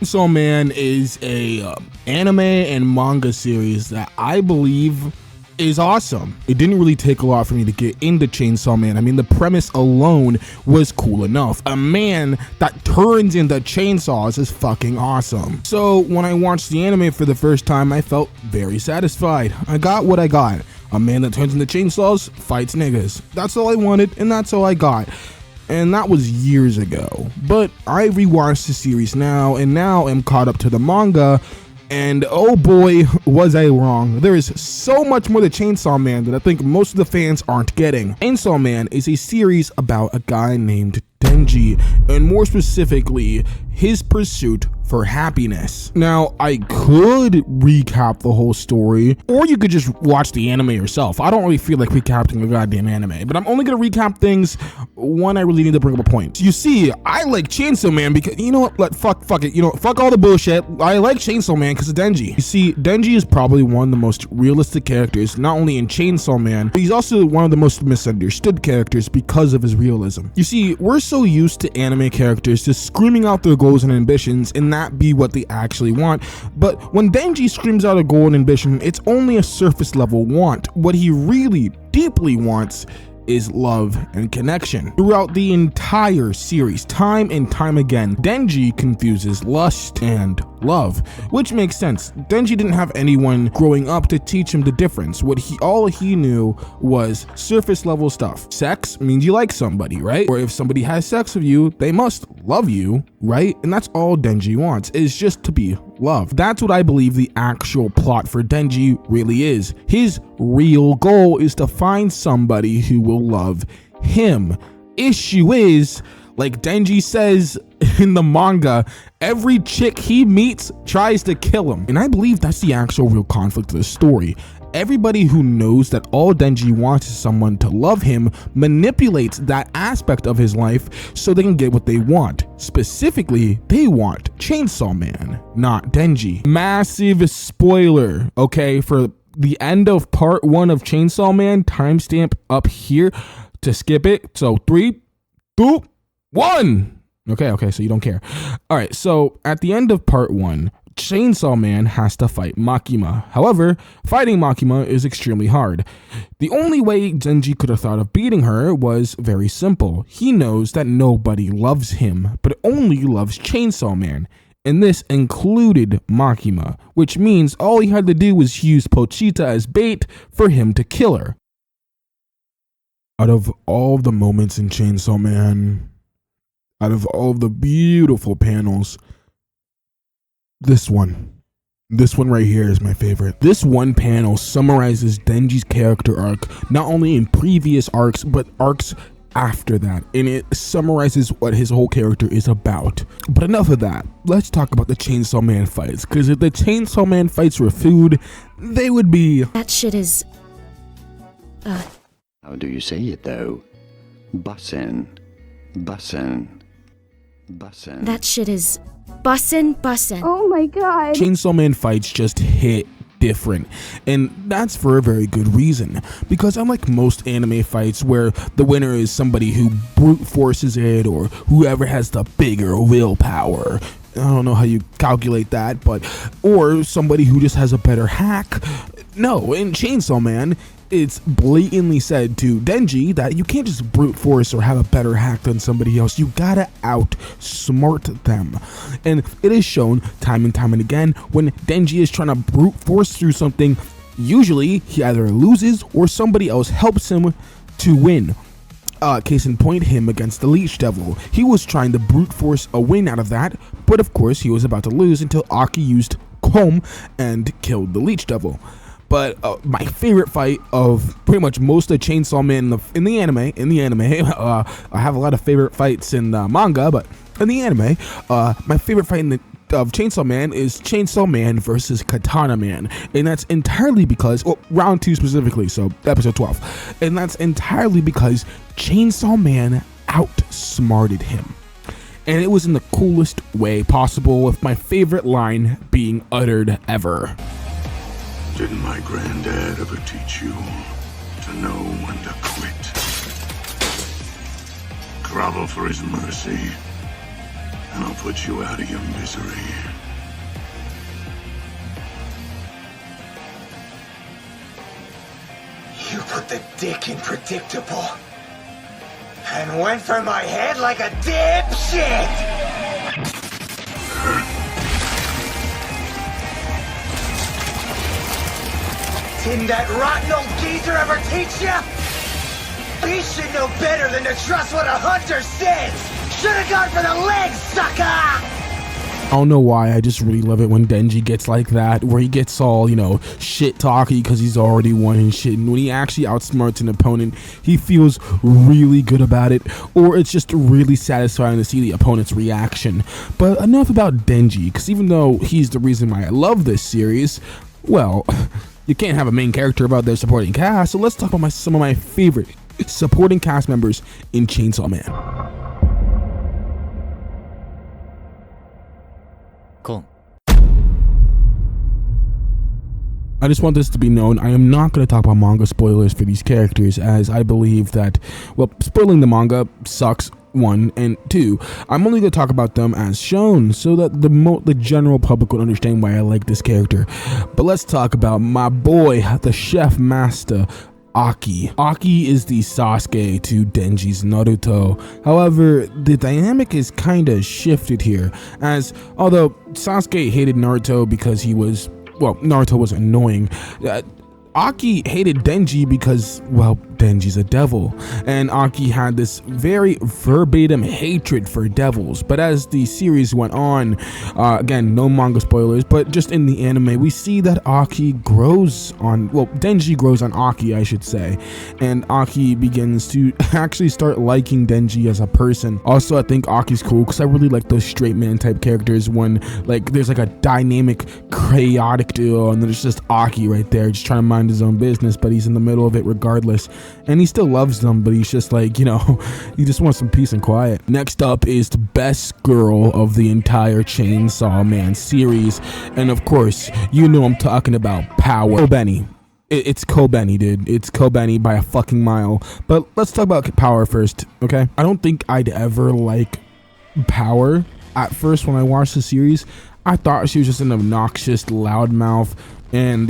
Chainsaw Man is a anime and manga series that I believe is awesome. It didn't really take a lot for me to get into Chainsaw Man. I mean, the premise alone was cool enough. A man that turns into chainsaws is fucking awesome. So when I watched the anime for the first time, I felt very satisfied. I got what I got. A man that turns into chainsaws fights niggas. That's all I wanted, and that's all I got. And that was years ago. But I rewatched the series now, and now am caught up to the manga. And oh boy, was I wrong. There is so much more to Chainsaw Man that I think most of the fans aren't getting. Chainsaw Man is a series about a guy named Denji, and more specifically, his pursuit for happiness. Now, I could recap the whole story, or you could just watch the anime yourself. I don't really feel like recapping a goddamn anime, but I'm only gonna recap things when I really need to bring up a point. You see, I like Chainsaw Man because, you know what, fuck it, fuck all the bullshit. I like Chainsaw Man because of Denji. You see, Denji is probably one of the most realistic characters, not only in Chainsaw Man, but he's also one of the most misunderstood characters because of his realism. You see, we're so used to anime characters just screaming out their goals and ambitions and not be what they actually want, but when Denji screams out a goal and ambition, it's only a surface level want. What he really deeply wants is love and connection. Throughout the entire series, time and time again, Denji confuses lust and love, which makes sense. Denji didn't have anyone growing up to teach him the difference. All he knew was surface level stuff. Sex means you like somebody, right? Or if somebody has sex with you, they must love you, right? And that's all Denji wants, is just to be loved. That's what I believe the actual plot for Denji really is. His real goal is to find somebody who will love him. Issue is, like Denji says in the manga, every chick he meets tries to kill him. And I believe that's the actual real conflict of the story. Everybody who knows that all Denji wants is someone to love him manipulates that aspect of his life so they can get what they want. Specifically, they want Chainsaw Man, not Denji. Massive spoiler, okay, for the end of part 1 of Chainsaw Man, timestamp up here to skip it. So 3, 2, 1. Okay, so you don't care. All right, so at the end of part 1, Chainsaw Man has to fight Makima. However, fighting Makima is extremely hard. The only way Denji could have thought of beating her was very simple. He knows that nobody loves him, but only loves Chainsaw Man. And this included Makima, which means all he had to do was use Pochita as bait for him to kill her. Out of all the moments in Chainsaw Man, out of all the beautiful panels, this one right here is my favorite. This one panel summarizes Denji's character arc, not only in previous arcs, but arcs after that, and it summarizes what his whole character is about. But enough of that, let's talk about the Chainsaw Man fights, because if the Chainsaw Man fights were food, they would be... That shit is... How do you say it though? Bussin'. That shit is... Bussin'. Oh my god. Chainsaw Man fights just hit different, and that's for a very good reason, because unlike most anime fights where the winner is somebody who brute forces it or whoever has the bigger willpower, I don't know how you calculate that, or somebody who just has a better hack. No, in Chainsaw Man, it's blatantly said to Denji that you can't just brute force or have a better hack than somebody else. You gotta outsmart them. And it is shown time and time and again when Denji is trying to brute force through something, usually he either loses or somebody else helps him to win. Case in point, him against the Leech Devil. He was trying to brute force a win out of that, but of course he was about to lose until Aki used Comb and killed the Leech Devil. But my favorite fight of pretty much most of Chainsaw Man in the anime, I have a lot of favorite fights in the manga, but in the anime, my favorite fight of Chainsaw Man is Chainsaw Man versus Katana Man, and that's entirely because, round 2 specifically, so episode 12, and that's entirely because Chainsaw Man outsmarted him. And it was in the coolest way possible, with my favorite line being uttered ever. Didn't my granddad ever teach you to know when to quit? Grovel for his mercy, and I'll put you out of your misery. You put the dick in predictable and went for my head like a dipshit! Didn't that rotten old geezer ever teach ya? He should know better than to trust what a hunter says! Should've gone for the legs, sucker! I don't know why, I just really love it when Denji gets like that, where he gets all, shit talky because he's already won and shit, and when he actually outsmarts an opponent, he feels really good about it, or it's just really satisfying to see the opponent's reaction. But enough about Denji, because even though he's the reason why I love this series, well, you can't have a main character about their supporting cast, so let's talk about some of my favorite supporting cast members in Chainsaw Man. Cool. I just want this to be known, I am not going to talk about manga spoilers for these characters, as I believe that, well, spoiling the manga sucks, 1, and 2, I'm only going to talk about them as shown, so that the general public will understand why I like this character. But let's talk about my boy, the chef master, Aki. Aki is the Sasuke to Denji's Naruto. However, the dynamic is kinda shifted here, as although Sasuke hated Naruto because Naruto was annoying, Aki hated Denji because, well, Denji's a devil, and Aki had this very verbatim hatred for devils. But as the series went on, again, no manga spoilers, but just in the anime, we see that Denji grows on Aki, I should say, and Aki begins to actually start liking Denji as a person. Also, I think Aki's cool because I really like those straight man type characters when, there's a dynamic, chaotic duo, and then there's just Aki right there, just trying to mind his own business, but he's in the middle of it regardless, and he still loves them, but he's just he just wants some peace and quiet. Next up is the best girl of the entire Chainsaw Man series, and of course, I'm talking about Power. Kobeni. It's Kobeni, dude. It's Kobeni by a fucking mile. But let's talk about Power first, okay? I don't think I'd ever like Power. At first, when I watched the series, I thought she was just an obnoxious loudmouth, and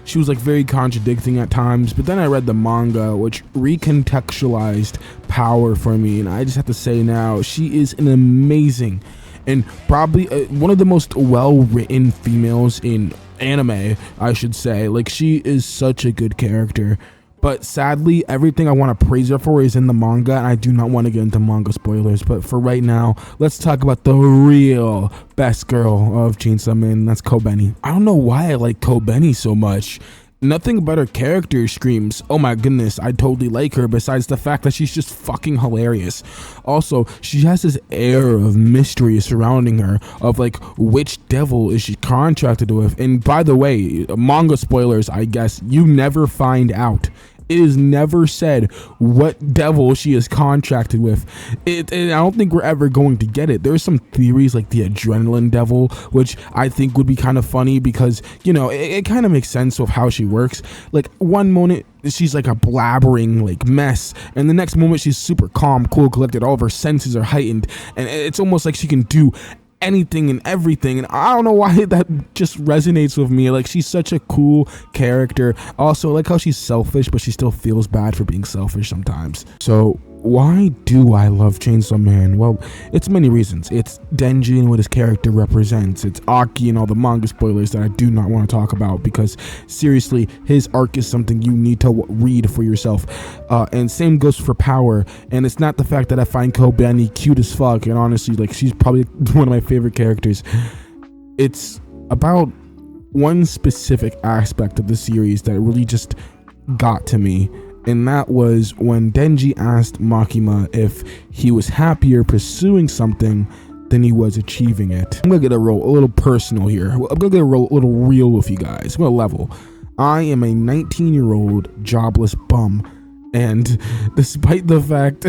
she was very contradicting at times. But then I read the manga, which recontextualized Power for me, and I just have to say now, she is an amazing and probably one of the most well-written females in anime, I should say. She is such a good character. But sadly, everything I want to praise her for is in the manga, and I do not want to get into manga spoilers. But for right now, let's talk about the real best girl of Chainsaw Man, and that's Kobeni. I don't know why I like Kobeni so much. Nothing about her character screams, oh my goodness, I totally like her, besides the fact that she's just fucking hilarious. Also, she has this air of mystery surrounding her, of which devil is she contracted with. And by the way, manga spoilers, I guess, you never find out. It is never said what devil she is contracted with. And I don't think we're ever going to get it. There's some theories like the adrenaline devil, which I think would be kind of funny because, it kind of makes sense of how she works. One moment she's a blabbering mess, and the next moment she's super calm, cool, collected. All of her senses are heightened, and it's almost like she can do anything and everything, and I don't know why that just resonates with me. She's such a cool character. Also, I like how she's selfish, but she still feels bad for being selfish sometimes. So why do I love Chainsaw Man? Well, it's many reasons. It's Denji and what his character represents. It's Aki and all the manga spoilers that I do not want to talk about, because seriously, his arc is something you need to read for yourself. And same goes for Power. And it's not the fact that I find Kobeni cute as fuck, and honestly, she's probably one of my favorite characters. It's about one specific aspect of the series that really just got to me. And that was when Denji asked Makima if he was happier pursuing something than he was achieving it. I'm gonna get a little personal here. I'm gonna get a little real with you guys. I'm gonna level. I am a 19-year-old jobless bum. And despite the fact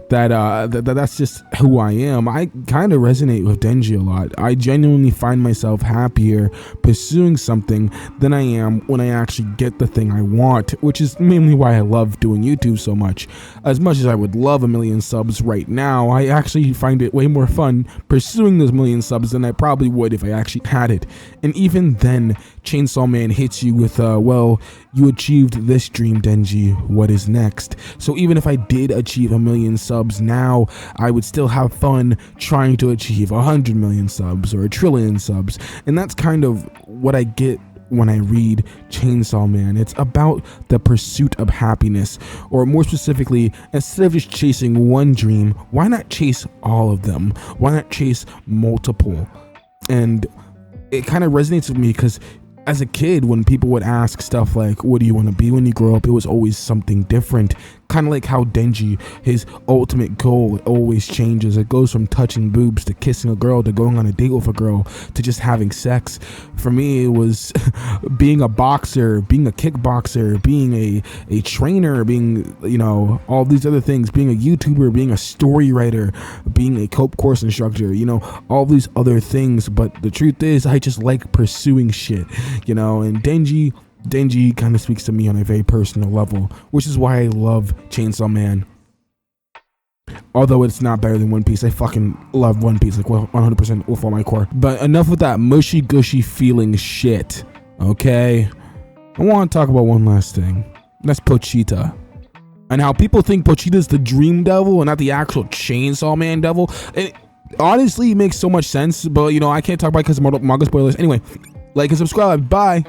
that's just who I am. I kind of resonate with Denji a lot. I genuinely find myself happier pursuing something than I am when I actually get the thing I want, which is mainly why I love doing YouTube so much. As much as I would love 1 million subs right now, I actually find it way more fun pursuing those 1 million subs than I probably would if I actually had it. And even then, Chainsaw Man hits you with, well, you achieved this dream, Denji. What is next? So even if I did achieve 1 million subs now, I would still have fun trying to achieve 100 million subs or 1 trillion subs. And that's kind of what I get when I read Chainsaw Man. It's about the pursuit of happiness, or more specifically, instead of just chasing one dream, why not chase all of them? Why not chase multiple? And it kind of resonates with me because as a kid, when people would ask stuff like, what do you want to be when you grow up? It was always something different. Kind of like how Denji, his ultimate goal always changes. It goes from touching boobs to kissing a girl to going on a date with a girl to just having sex. For me, it was being a boxer, being a kickboxer, being a trainer, being, you know, all these other things, being a YouTuber, being a story writer, being a cope course instructor, you know, all these other things. But the truth is, I just like pursuing shit, you know, and Denji kind of speaks to me on a very personal level, which is why I love Chainsaw Man. Although it's not better than One Piece, I fucking love One Piece, like 100% with all my core. But enough with that mushy gushy feeling shit, okay? I want to talk about one last thing. That's Pochita. And how people think Pochita's the dream devil and not the actual Chainsaw Man devil. It honestly makes so much sense, but you know, I can't talk about it because of manga spoilers. Anyway, like and subscribe. Bye.